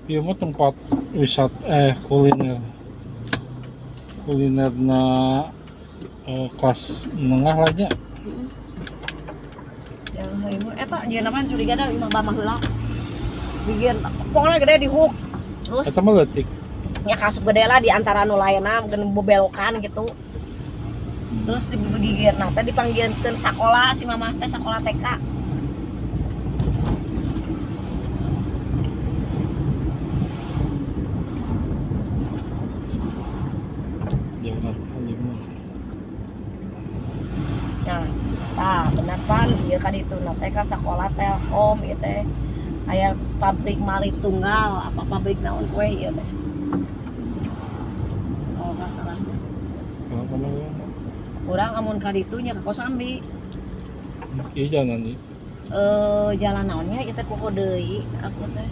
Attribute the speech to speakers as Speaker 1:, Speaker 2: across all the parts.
Speaker 1: Iya mah tempat wisata kuliner kuliner na kelas menengah lah nya.
Speaker 2: Yang heuh eta jeung namanya curiga da imah bamah heula. Bikin pokoknya gede di hook. Terus
Speaker 1: Eta mah leutik.
Speaker 2: nya kasup gede lah di antara nu lainna mungkin bebelokan gitu. Terus digigir nah teh dipanggilkeun sakola si mamah teh sakola TK.
Speaker 1: Jangan lima.
Speaker 2: Nah, tah bener pan ieu ka ditu na teh ka sakola Telkom ieu teh aya pabrik mali tunggal apa pabrik naon kue ieu teh. Oh, enggak salah.
Speaker 1: Kalau
Speaker 2: Urang amun ka ditu nya ka Kosambi.
Speaker 1: iya jalan nih.
Speaker 2: Jalan naonnya ieu teh pokok deui aku teh.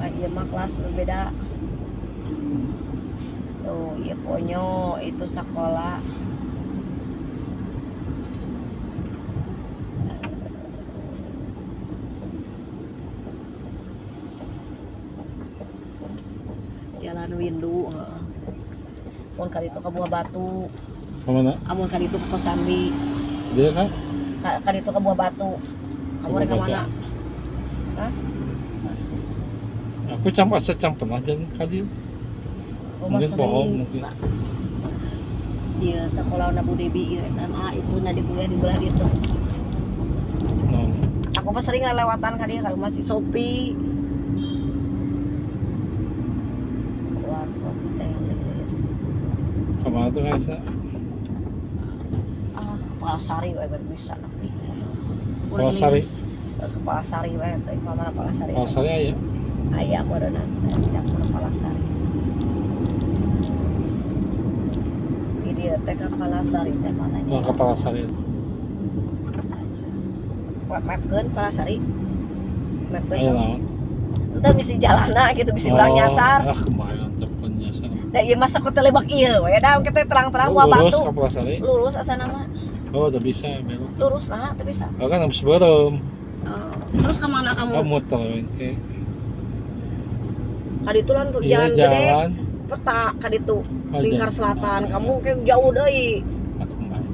Speaker 2: Nah, ieu mah kelas nu beda. Tuh, ieu ponyo itu sekolah. Jalan Windu, heeh. Mun ka ditu ka Buah Batu.
Speaker 1: Kemana?
Speaker 2: Amun ka ditu ka Kosambi.
Speaker 1: Dia kan?
Speaker 2: Ka ditu ka Buah Batu. Kamu rek ka mana? Hah?
Speaker 1: Aku asa pernah jalan ka dieu.
Speaker 2: Oh,
Speaker 1: Mungkin
Speaker 2: sering.
Speaker 1: pohon mungkin.
Speaker 2: Iya, sekolah Bu Debi, ieu SMA itu na di kuliah di belah ditu.
Speaker 1: No.
Speaker 2: Aku mah sering lewatan ka dieu kalau masih Sopi. Warkop teles.
Speaker 1: Kemana tuh guys?
Speaker 2: Kepala Sari we bisa nepi.
Speaker 1: Kepala Sari.
Speaker 2: Kepala Sari we teh mana Kepala Sari.
Speaker 1: Kepala Sari aya.
Speaker 2: Aya modenan tes campur Kepala Sari. Di dieu teh Kepala Sari teh mana nya?
Speaker 1: Oh, Kepala Sari.
Speaker 2: Mapkeun Kepala Sari. Mapkeun.
Speaker 1: Aya naon?
Speaker 2: Entah bisi jalanna gitu bisi urang nyasar.
Speaker 1: Ah, kebayang tepen nyasar.
Speaker 2: Da ieu mah saku teh lebak ieu we da kita terang-terang Buah
Speaker 1: Lurus
Speaker 2: Batu.
Speaker 1: Kepala Sari.
Speaker 2: Lurus asana mah.
Speaker 1: Oh, udah bisa belok.
Speaker 2: Lurus nah teh bisa.
Speaker 1: Oh, kan habis belum.
Speaker 2: Terus ke mana kamu?
Speaker 1: Kamu muter oke.
Speaker 2: Kaditu lan tuh
Speaker 1: Iya,
Speaker 2: jalan gede.
Speaker 1: jalan.
Speaker 2: Peta kaditu
Speaker 1: Oh,
Speaker 2: lingkar
Speaker 1: jalan.
Speaker 2: selatan. Kamu kayak jauh deui.
Speaker 1: Aku kembali.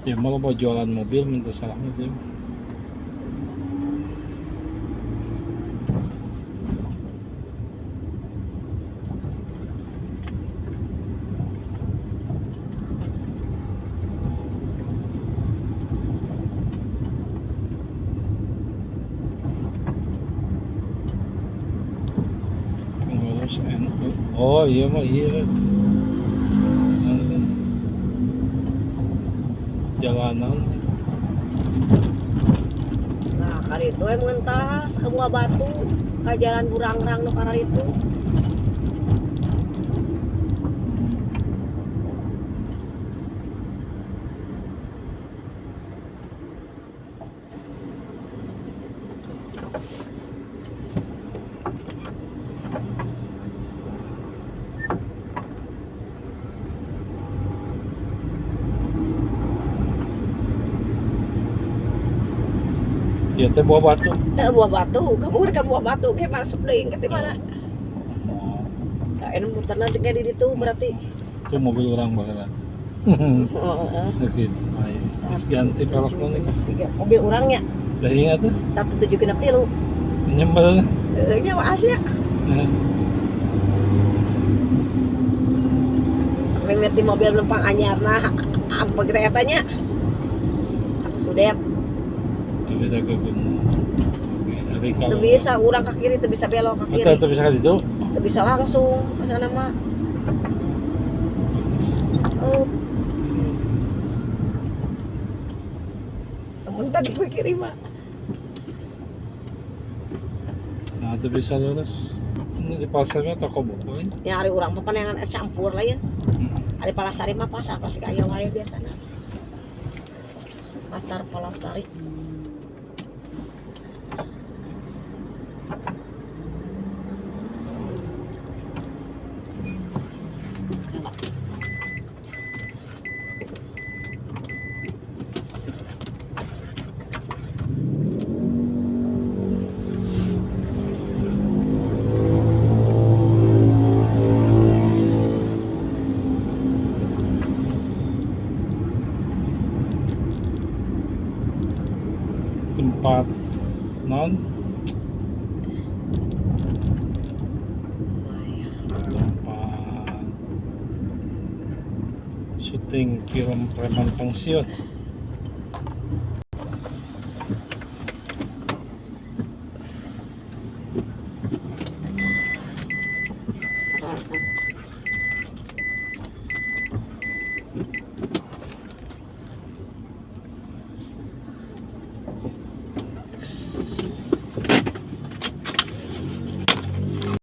Speaker 1: Ya malah mau jualan mobil minta salahnya dia. Ngurus NU. Oh iya mah iya. Jalanan.
Speaker 2: Nah, kaditu we mentas ke Buah Batu, ka jalan Burangrang nu kana ditu.
Speaker 1: Ya teh Buah Batu.
Speaker 2: Buah Batu, kamu ke Buah Batu ke masuk deui ke mana? Nah, ini muterna kayak di ditu berarti.
Speaker 1: Itu mobil orang baheula.
Speaker 2: Heeh.
Speaker 1: Gitu. Terus ganti velg nih.
Speaker 2: Mobil urangnya
Speaker 1: Dah ingat tuh.
Speaker 2: 1763.
Speaker 1: Nyembel.
Speaker 2: Nya makasih ya. Mimiti mobil numpang anyarna apa kita katanya? Aku det.
Speaker 1: Tapi dah ke gunung. Hari
Speaker 2: Teu
Speaker 1: kalau.
Speaker 2: bisa urang ka kiri teu bisa belok ka kiri.
Speaker 1: Betul bisa kan itu?
Speaker 2: Teu bisa langsung ke sana mah. Oh. Namun tadi gue kiri mah.
Speaker 1: Nah, itu bisa lurus. Ini di pasarnya toko buku ini.
Speaker 2: Ya hari urang mah panengan es campur lain. Ari Palasari mah pasar pasti aya wae biasana. Pasar Palasari.
Speaker 1: tempat non tempat syuting film Preman Pensiun.